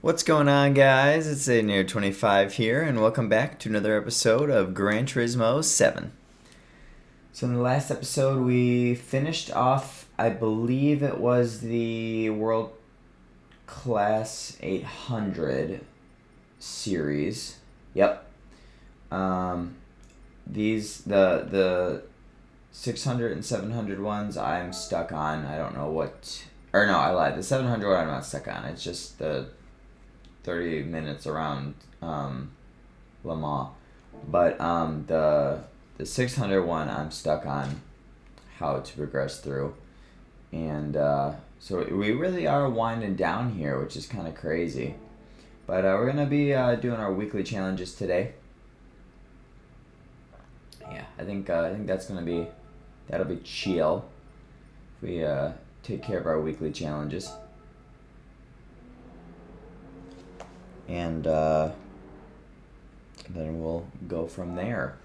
What's going on, guys? It's Near25 here, and welcome back to another episode of Gran Turismo 7. So, in the last episode, we finished off, I believe it was the World Class 800 series. Yep. The 600 and 700 ones I'm stuck on. I don't know what. Or no, I lied. The 700 one I'm not stuck on. It's just the 30 minutes around Le Mans. But the 600 one I'm stuck on how to progress through. And so we really are winding down here, which is kind of crazy. But we're going to be doing our weekly challenges today. Yeah, I think that's going to be, that'll be chill if we take care of our weekly challenges. And then we'll go from there.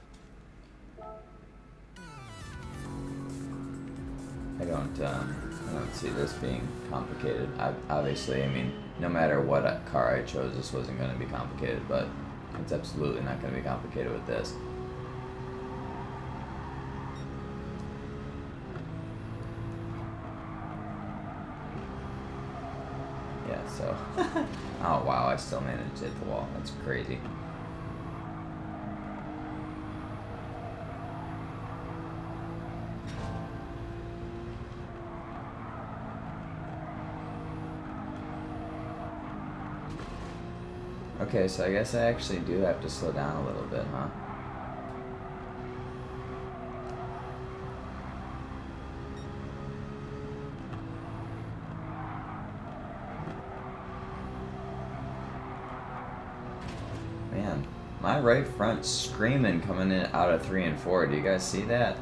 I don't see this being complicated. Obviously, I mean, no matter what car I chose, this wasn't going to be complicated, but it's absolutely not going to be complicated with this. Yeah, so... Oh, wow, I still managed to hit the wall. That's crazy. Okay, so I guess I actually do have to slow down a little bit, huh? Man, my right front's screaming coming in out of 3 and 4. Do you guys see that?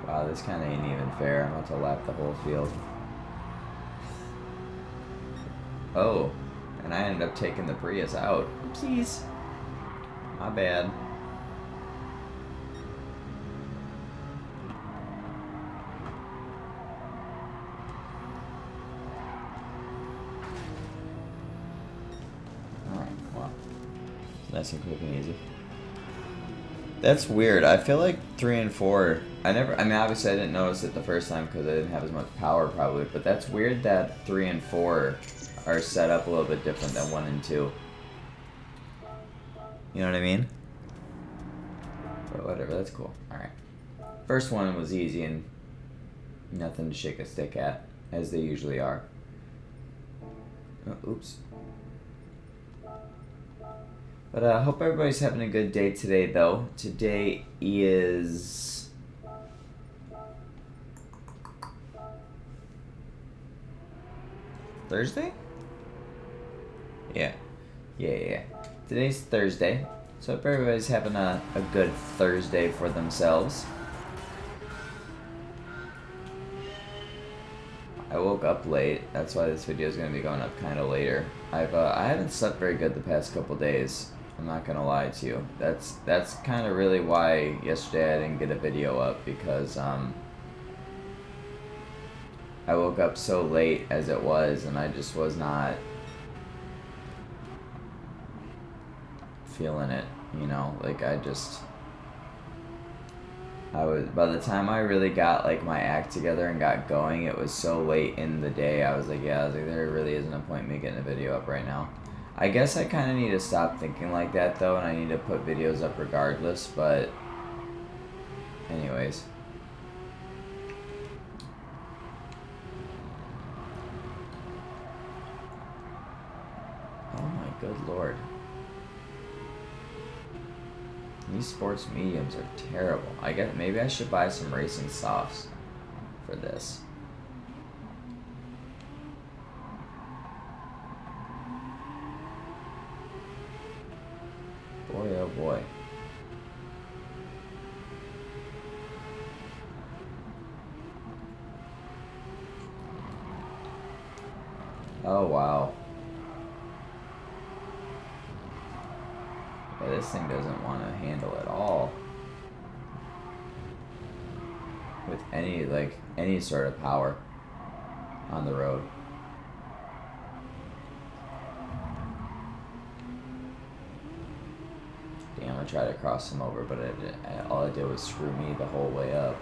Wow, this kind of ain't even fair. I'm about to lap the whole field. Oh, and I ended up taking the Prius out. Oopsies. My bad. Nice and quick and easy. That's weird. I feel like 3 and 4. I mean, obviously I didn't notice it the first time because I didn't have as much power probably, but that's weird that 3 and 4 are set up a little bit different than 1 and 2. You know what I mean? But whatever, that's cool. Alright. First one was easy and nothing to shake a stick at, as they usually are. Oh, oops. But I hope everybody's having a good day today, though. Today is... Thursday? Yeah. Today's Thursday. So I hope everybody's having a good Thursday for themselves. I woke up late. That's why this video is going to be going up kind of later. I haven't slept very good the past couple days. I'm not gonna lie to you. That's kind of really why yesterday I didn't get a video up, because I woke up so late as it was, and I just was not feeling it, you know, like I was, by the time I really got like my act together and got going, it was so late in the day. I was like, there really isn't a point in me getting a video up right now. I guess I kind of need to stop thinking like that, though, and I need to put videos up regardless, but anyways. Oh my good lord. These sports mediums are terrible. I guess maybe I should buy some racing softs for this. Boy, oh boy. Oh, wow. Yeah, this thing doesn't want to handle at all. with any sort of power on the road. Damn, I tried to cross him over, but all I did was screw me the whole way up.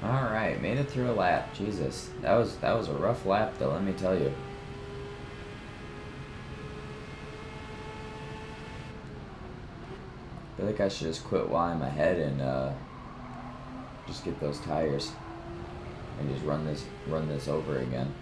Alright, made it through a lap. Jesus. That was a rough lap though, let me tell you. I feel like I should just quit while I'm ahead and just get those tires and just run this over again.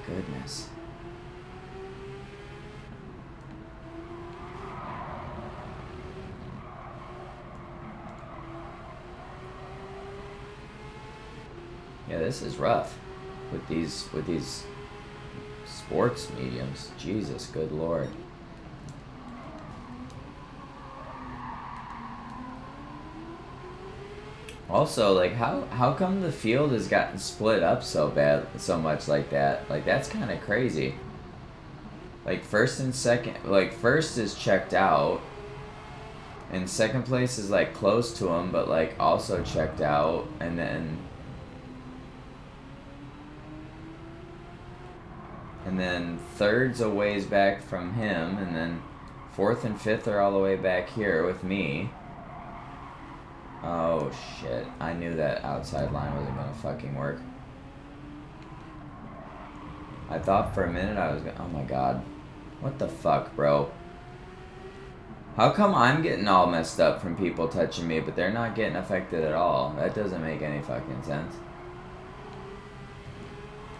Goodness. Yeah, this is rough with these sports mediums. Jesus, good Lord. Also, like, how come the field has gotten split up so much like that? Like, that's kind of crazy. Like, first and second, like, first is checked out, and second place is, like, close to him, but, like, also checked out, and then third's a ways back from him, and then fourth and fifth are all the way back here with me. Oh shit, I knew that outside line wasn't gonna fucking work. I thought for a minute I was gonna, oh my god. What the fuck, bro? How come I'm getting all messed up from people touching me, but they're not getting affected at all? That doesn't make any fucking sense.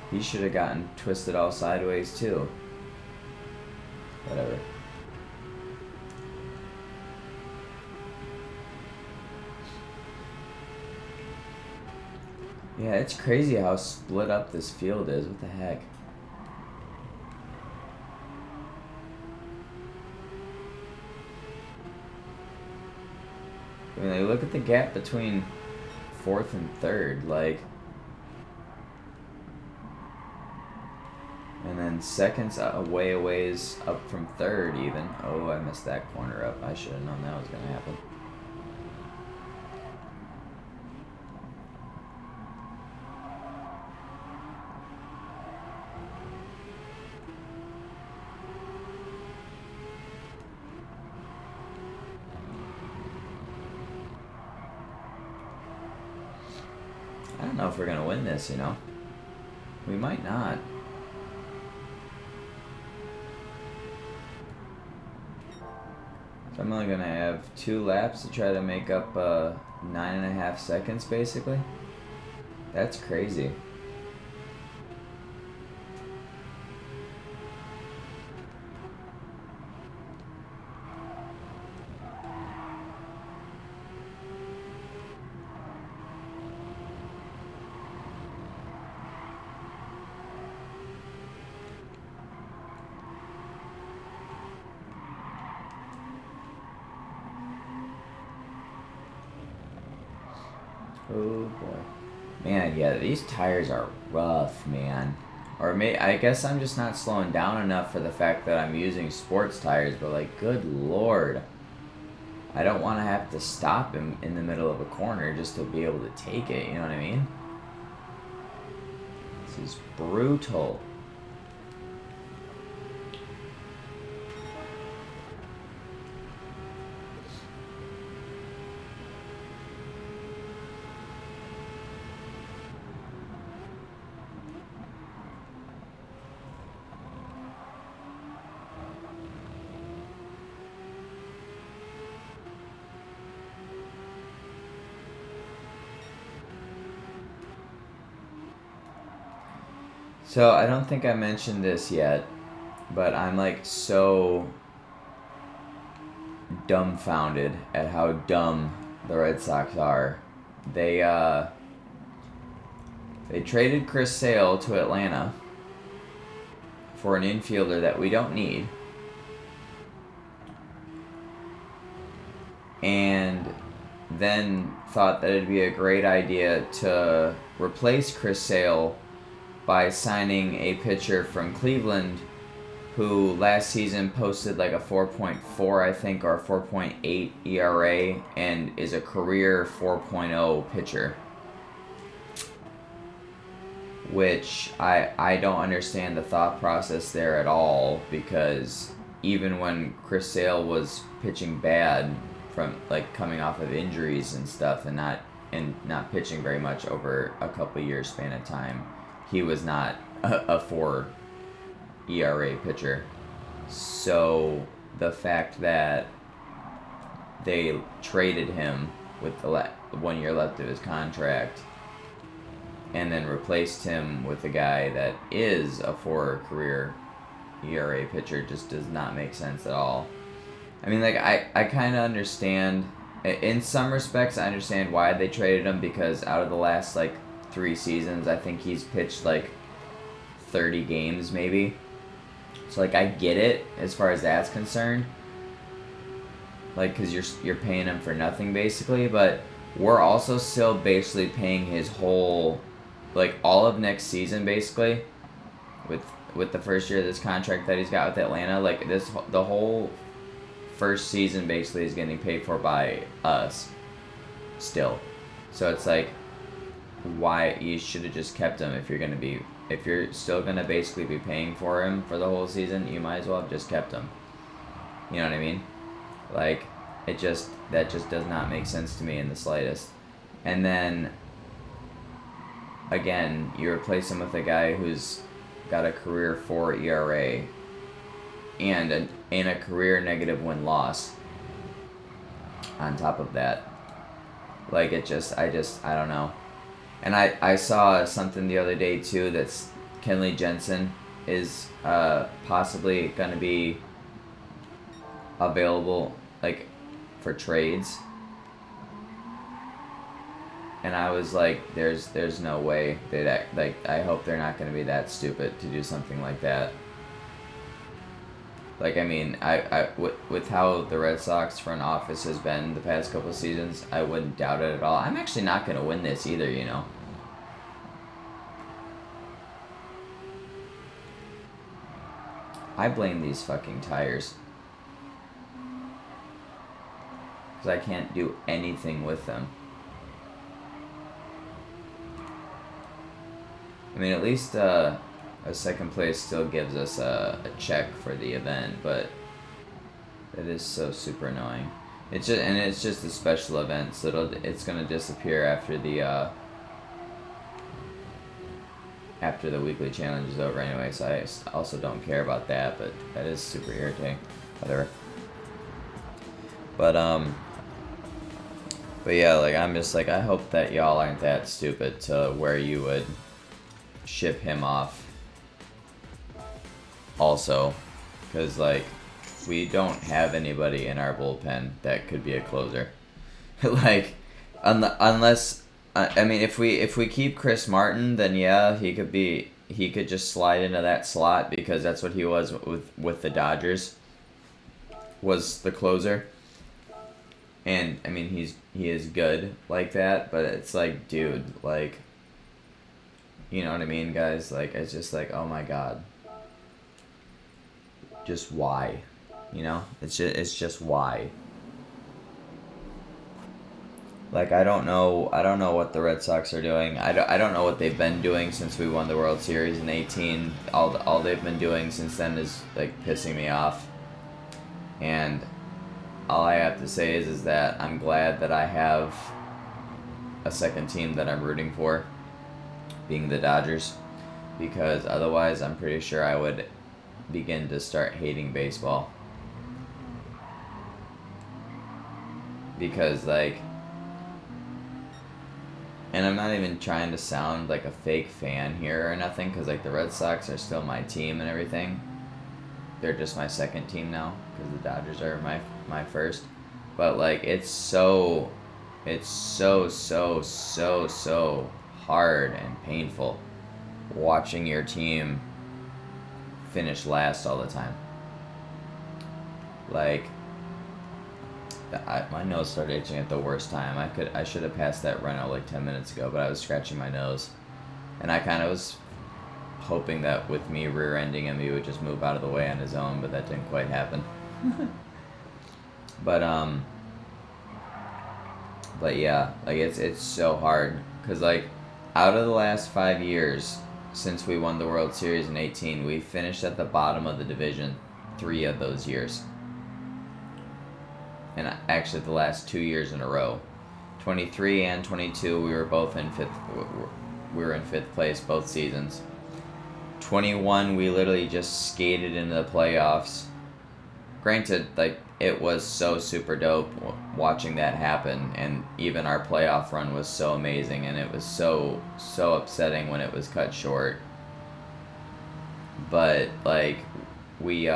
He should have gotten twisted all sideways too. Whatever. Yeah, it's crazy how split up this field is. What the heck? I mean, like, look at the gap between fourth and third, like. And then second's a ways up from third even. Oh, I missed that corner up. I should have known that was gonna happen. I don't know if we're gonna win this, you know. We might not. So I'm only gonna have 2 laps to try to make up 9.5 seconds, basically. That's crazy. Oh boy. Man, yeah, these tires are rough, man. Or I guess I'm just not slowing down enough for the fact that I'm using sports tires, but like, good lord. I don't want to have to stop him in the middle of a corner just to be able to take it, you know what I mean? This is brutal. So I don't think I mentioned this yet, but I'm like so dumbfounded at how dumb the Red Sox are. They they traded Chris Sale to Atlanta for an infielder that we don't need. And then thought that it'd be a great idea to replace Chris Sale by signing a pitcher from Cleveland who last season posted like a 4.4, I think, or a 4.8 ERA and is a career 4.0 pitcher. Which I don't understand the thought process there at all, because even when Chris Sale was pitching bad from like coming off of injuries and stuff and not pitching very much over a couple years span of time, he was not a 4 ERA pitcher. So the fact that they traded him with the 1 year left of his contract and then replaced him with a guy that is a 4 career ERA pitcher just does not make sense at all. I mean, like, I kind of understand, in some respects, I understand why they traded him, because out of the last, like, 3 seasons, I think he's pitched, like, 30 games, maybe. So, like, I get it as far as that's concerned. Like, because you're paying him for nothing, basically, but we're also still basically paying his whole, like, all of next season, basically, with the first year of this contract that he's got with Atlanta. Like, the whole first season basically is getting paid for by us still. So it's like, why you should have just kept him if you're still gonna basically be paying for him for the whole season. You might as well have just kept him. You know what I mean? Like, that just does not make sense to me in the slightest. And then again, you replace him with a guy who's got a career 4 ERA and a career negative win-loss on top of that. Like, I don't know. And I saw something the other day too that's Kenley Jensen is possibly going to be available, like, for trades. And I was like, there's no way I hope they're not going to be that stupid to do something like that. Like, I mean, with how the Red Sox front office has been the past couple of seasons, I wouldn't doubt it at all. I'm actually not going to win this either, you know. I blame these fucking tires. Because I can't do anything with them. I mean, at least a second place still gives us a check for the event, but it is so super annoying. It's just a special event, so it's gonna disappear after the weekly challenge is over anyway. So I also don't care about that, but that is super irritating. Whatever. But yeah, like, I'm just like, I hope that y'all aren't that stupid to where you would ship him off also, because, like, we don't have anybody in our bullpen that could be a closer. Like, unless I mean, if we keep Chris Martin, then yeah, he could just slide into that slot, because that's what he was with the Dodgers, was the closer. And I mean, he is good like that, but it's like, dude, like, you know what I mean, guys? Like, it's just like, oh my god. Just why? You know? It's just why. Like, I don't know what the Red Sox are doing. I don't know what they've been doing since we won the World Series in 2018. All they've been doing since then is, like, pissing me off. And all I have to say is that I'm glad that I have a second team that I'm rooting for, being the Dodgers, because otherwise I'm pretty sure I would begin to start hating baseball. Because, like, and I'm not even trying to sound like a fake fan here or nothing, because like the Red Sox are still my team and everything. They're just my second team now, because the Dodgers are my first. But like it's so hard and painful watching your team finish last all the time. Like, my nose started itching at the worst time. I should have passed that Renault like 10 minutes ago, but I was scratching my nose, and I kind of was hoping that with me rear-ending him, he would just move out of the way on his own, but that didn't quite happen. But yeah, like it's so hard, because like out of the last 5 years since we won the World Series in 2018, we finished at the bottom of the division 3 of those years. And actually the last 2 years in a row. 23 and 22 we were both in fifth. We were in 5th place both seasons. 21 we literally just skated into the playoffs. Granted, like, it was so super dope watching that happen, and even our playoff run was so amazing, and it was so upsetting when it was cut short. But like we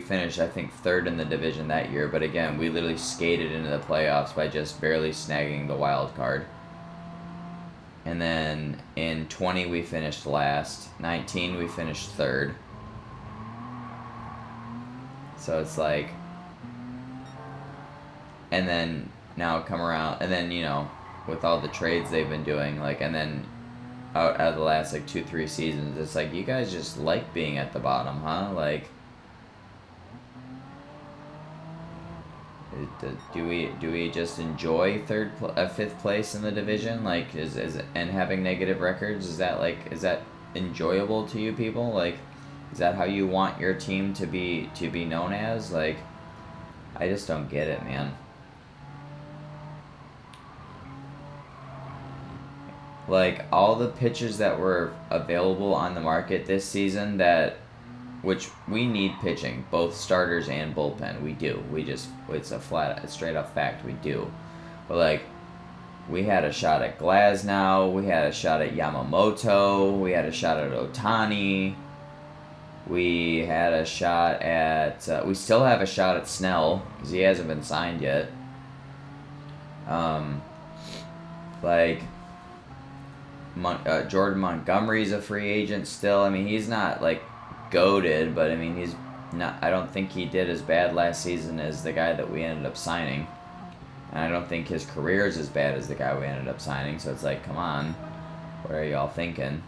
finished, I think, 3rd in the division that year, but again, we literally skated into the playoffs by just barely snagging the wild card. And then in 20 we finished last, 19 we finished 3rd. So it's like, and then now come around, and then, you know, with all the trades they've been doing, like, and then out of the last like 2-3 seasons, it's like, you guys just like being at the bottom, huh? Like, do we just enjoy 5th place in the division? Like, is and having negative records, is that enjoyable to you people? Like, is that how you want your team to be known as? Like, I just don't get it, man. Like, all the pitchers that were available on the market this season, which we need pitching, both starters and bullpen. We do. It's a straight up fact, we do. But like, we had a shot at Glasnow, we had a shot at Yamamoto, we had a shot at Ohtani. We had a shot at... we still have a shot at Snell, because he hasn't been signed yet. Jordan Montgomery's a free agent still. I mean, he's not, like, goated, but, I mean, he's not... I don't think he did as bad last season as the guy that we ended up signing. And I don't think his career is as bad as the guy we ended up signing, so it's like, come on. What are y'all thinking?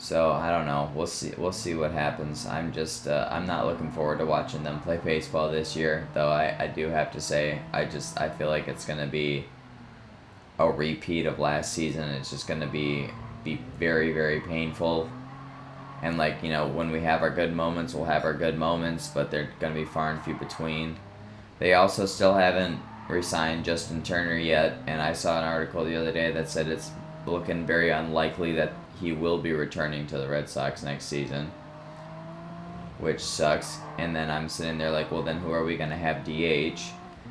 So, I don't know. We'll see what happens. I'm just, I'm not looking forward to watching them play baseball this year, though I do have to say, I feel like it's going to be a repeat of last season. It's just going to be very, very painful. And, like, you know, when we have our good moments, we'll have our good moments, but they're going to be far and few between. They also still haven't re-signed Justin Turner yet, and I saw an article the other day that said it's looking very unlikely that he will be returning to the Red Sox next season, which sucks. And then I'm sitting there like, well, then who are we going to have DH?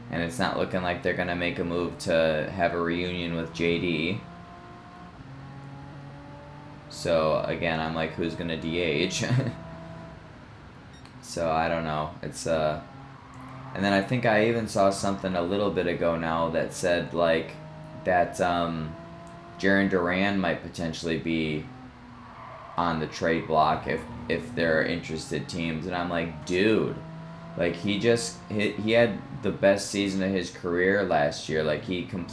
And it's not looking like they're going to make a move to have a reunion with JD. So, again, I'm like, who's going to DH? So, I don't know. It's, And then I think I even saw something a little bit ago now that said, like, that, Jarren Duran might potentially be on the trade block if there are interested teams, and I'm like, dude, like, he had the best season of his career last year. Like, he came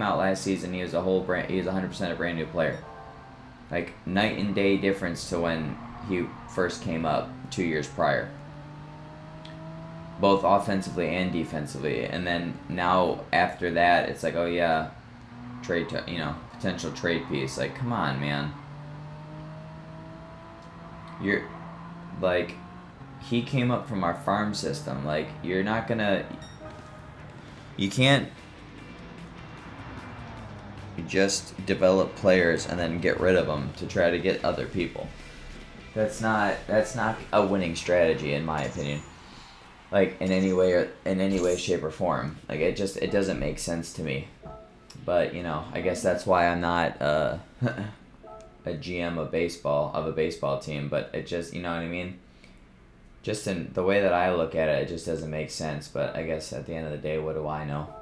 out last season, he was 100% a brand new player. Like, night and day difference to when he first came up 2 years prior, both offensively and defensively. And then now after that, it's like, oh yeah, potential trade piece. Like, come on, man. You're, like, he came up from our farm system. Like, you can't just develop players and then get rid of them to try to get other people. That's not a winning strategy, in my opinion. like in any way or in any way, shape, or form. Like it doesn't make sense to me. But I guess that's why I'm not a GM of a baseball team. But it just, you know what I mean. Just in the way that I look at it, it just doesn't make sense. But I guess at the end of the day, what do I know?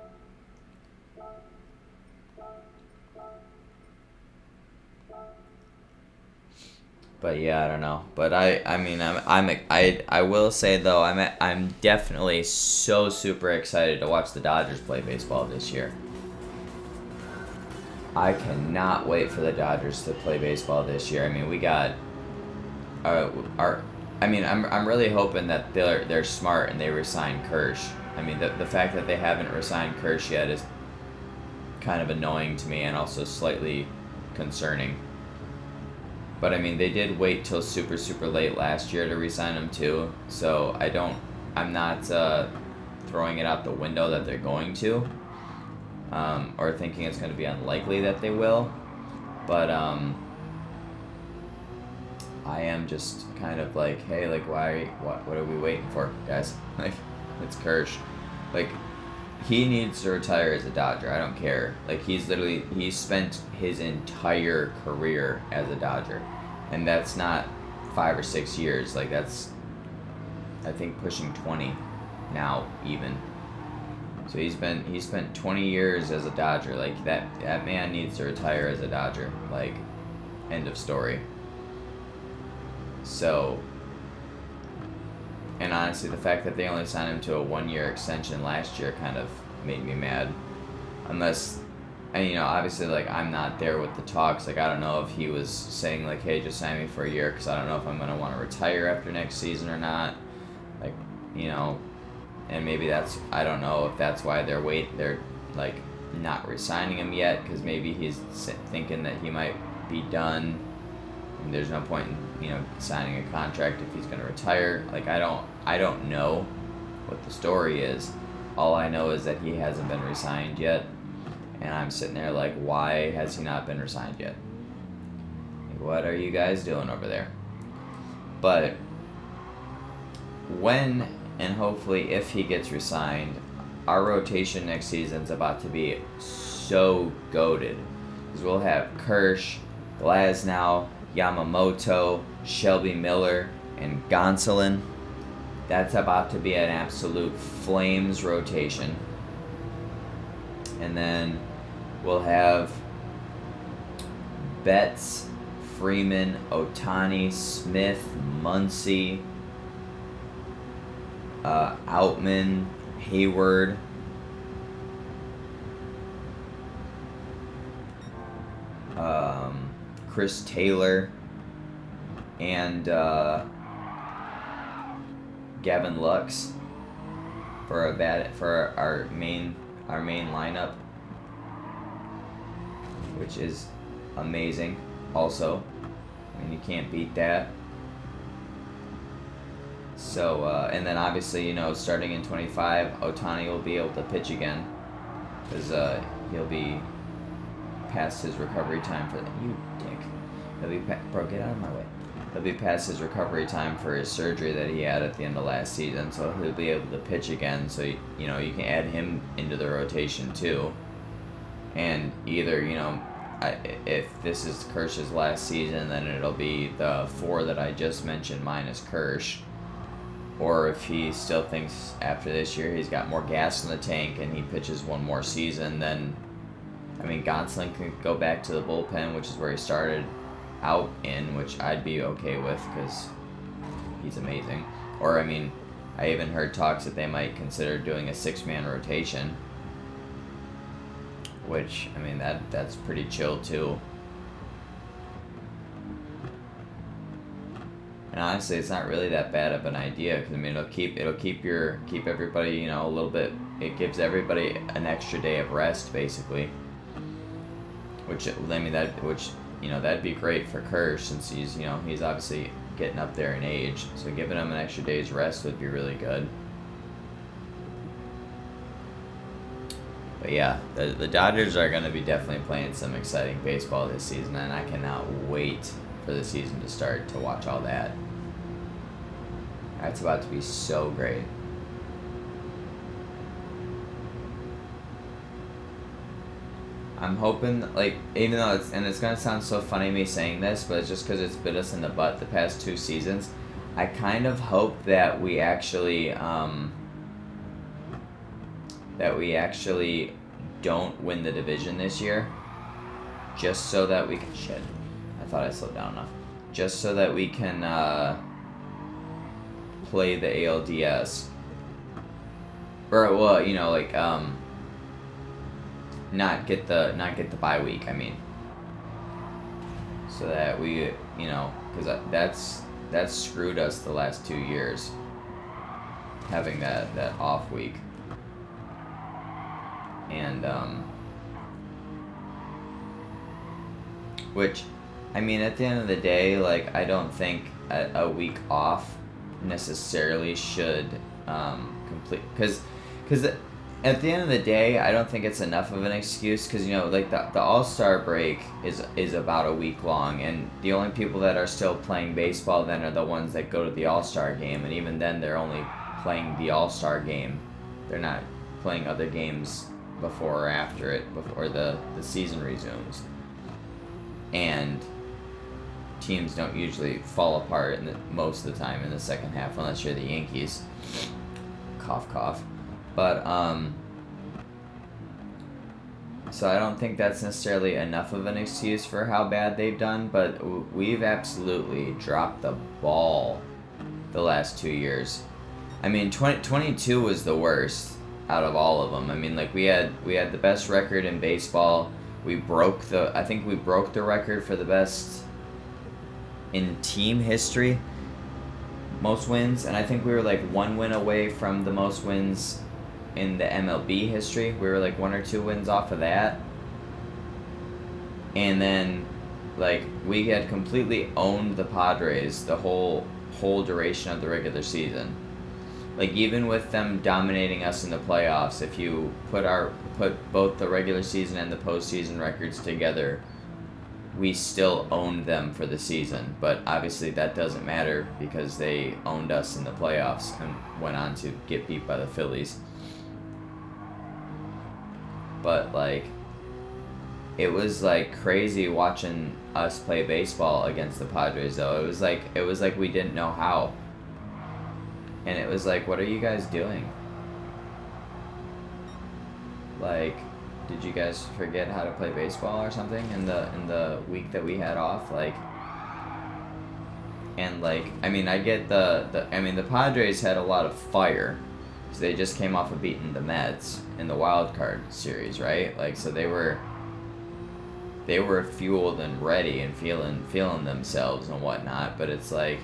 But yeah, I don't know. But I mean, I will say though, I'm definitely so super excited to watch the Dodgers play baseball this year. I cannot wait for the Dodgers to play baseball this year. I mean, we got our I mean, I'm really hoping that they're smart and they resign Kirsch. I mean, the fact that they haven't resigned Kirsch yet is kind of annoying to me and also slightly concerning. But I mean, they did wait till super super late last year to resign him too. So I'm not throwing it out the window that they're going to, or thinking it's going to be unlikely that they will. But I am just kind of like, hey, like what are we waiting for, guys? Like, it's Kirsch. Like, he needs to retire as a Dodger. I don't care. Like, he's spent his entire career as a Dodger, and that's not 5 or 6 years. Like, that's, I think, pushing 20 now even. So he spent 20 years as a Dodger. Like, that man needs to retire as a Dodger. Like, end of story. So, and honestly, the fact that they only signed him to a 1-year extension last year kind of made me mad. Unless, and obviously, like, I'm not there with the talks. Like, I don't know if he was saying, like, hey, just sign me for a year because I don't know if I'm going to want to retire after next season or not. Like, and maybe I don't know if that's why they're like, not re-signing him yet, because maybe he's thinking that he might be done. And there's no point in, signing a contract if he's going to retire. Like, I don't know what the story is. All I know is that he hasn't been re-signed yet. And I'm sitting there like, why has he not been re-signed yet? Like, what are you guys doing over there? But when, and hopefully if he gets re-signed, our rotation next season's about to be so goated. Because we'll have Kirsch, Glasnow, Yamamoto, Shelby Miller, and Gonsolin. That's about to be an absolute flames rotation. And then we'll have Betts, Freeman, Ohtani, Smith, Muncy, Outman, Hayward, Chris Taylor, and Gavin Lux for our main lineup, which is amazing. Also, I mean, you can't beat that. So and then obviously, starting in 25, Ohtani will be able to pitch again because he'll be past his recovery time for that. You dick. He'll be bro, get out of my way. He'll be past his recovery time for his surgery that he had at the end of last season, so he'll be able to pitch again. So you can add him into the rotation too. And either if this is Kirsch's last season, then it'll be the 4 that I just mentioned minus Kirsch. Or if he still thinks after this year he's got more gas in the tank and he pitches one more season, then I mean, Gonsolin can go back to the bullpen, which is where he started out in, which I'd be okay with because he's amazing. Or, I mean, I even heard talks that they might consider doing a 6-man rotation, which, I mean, that's pretty chill too. And honestly, it's not really that bad of an idea because I mean, it'll keep everybody a little bit. It gives everybody an extra day of rest basically. Which that'd be great for Kirsch since he's obviously getting up there in age. So giving him an extra day's rest would be really good. But yeah, the Dodgers are going to be definitely playing some exciting baseball this season, and I cannot wait for the season to start to watch all that. That's about to be so great. I'm hoping, like, even though it's gonna sound so funny me saying this, but it's just because it's bit us in the butt the past 2 seasons. I kind of hope that we actually don't win the division this year, just so that we can shit. I thought I slowed down enough. Just so that we can play the ALDS, or well, like not get the bye week. I mean, so that we, because that's screwed us the last 2 years, having that off week. And which, I mean, at the end of the day, like, I don't think a week off necessarily should complete, because at the end of the day, I don't think it's enough of an excuse, because like the All-Star break is about a week long, and the only people that are still playing baseball then are the ones that go to the All-Star game, and even then they're only playing the All-Star game. They're not playing other games before or after it, before the season resumes. And teams don't usually fall apart most of the time in the second half, unless you're the Yankees. Cough, cough. But, so I don't think that's necessarily enough of an excuse for how bad they've done, but we've absolutely dropped the ball the last 2 years. I mean, 2022 was the worst out of all of them. I mean, like, we had the best record in baseball. I think we broke the record for the best in team history, most wins, and I think we were like 1 win away from the most wins in the MLB history. We were like 1 or 2 wins off of that. And then, like, we had completely owned the Padres the whole duration of the regular season. Like, even with them dominating us in the playoffs, if you put both the regular season and the postseason records together, we still owned them for the season. But obviously that doesn't matter, because they owned us in the playoffs and went on to get beat by the Phillies. But, like, it was like crazy watching us play baseball against the Padres, though. It was like we didn't know how. And it was like, what are you guys doing? Like, did you guys forget how to play baseball or something in the week that we had off? Like, and like, I mean, I get the Padres had a lot of fire, because they just came off of beating the Mets in the wild card series, right? Like, so they were fueled and ready and feeling themselves and whatnot. But it's like,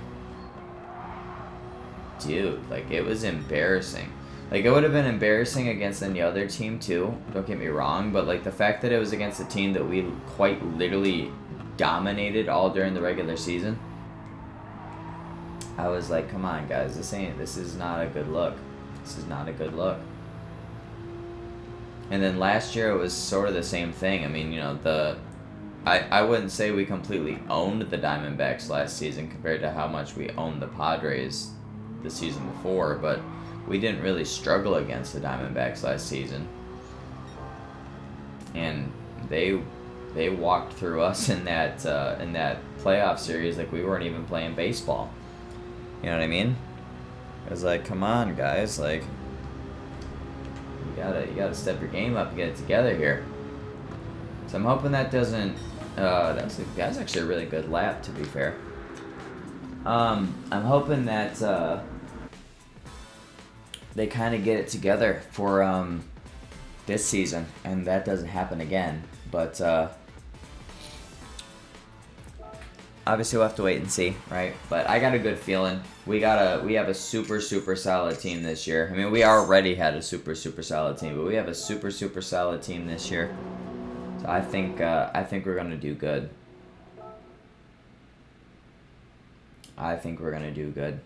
dude, like, it was embarrassing. Like, it would have been embarrassing against any other team too, don't get me wrong, but like the fact that it was against a team that we quite literally dominated all during the regular season, I was like, come on, guys, this is not a good look. This is not a good look. And then last year it was sort of the same thing. I mean, I wouldn't say we completely owned the Diamondbacks last season compared to how much we owned the Padres the season before, but we didn't really struggle against the Diamondbacks last season, and they walked through us in that playoff series like we weren't even playing baseball. You know what I mean? It was like, come on, guys, like, you gotta step your game up and get it together here. So I'm hoping that doesn't. That's actually a really good lap, to be fair. I'm hoping that they kind of get it together for this season, and that doesn't happen again. But obviously we'll have to wait and see, right? But I got a good feeling. We have a super solid team this year. I mean, we already had a super solid team, but we have a super solid team this year. So I think we're gonna do good. I think we're gonna do good.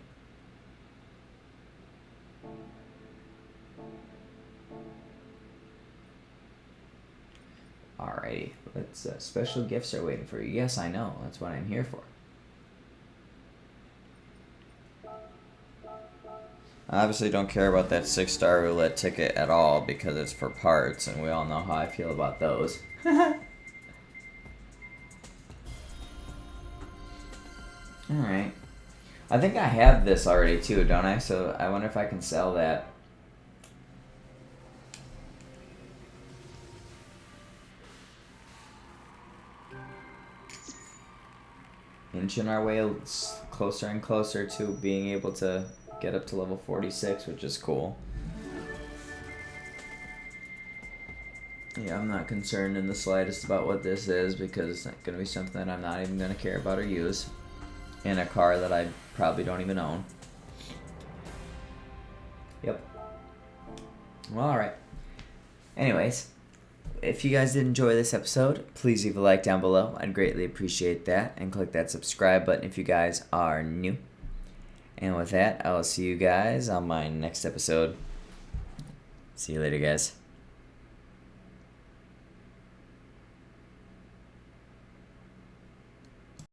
Alrighty, let's. Special gifts are waiting for you. Yes, I know. That's what I'm here for. I obviously don't care about that 6-star roulette ticket at all, because it's for parts, and we all know how I feel about those. Alright. I think I have this already too, don't I? So I wonder if I can sell that. Inching our way closer and closer to being able to get up to level 46, which is cool. Yeah, I'm not concerned in the slightest about what this is because it's going to be something that I'm not even going to care about or use in a car that I probably don't even own. Yep. Well, alright. Anyways, if you guys did enjoy this episode, please leave a like down below. I'd greatly appreciate that. And click that subscribe button if you guys are new. And with that, I will see you guys on my next episode. See you later, guys.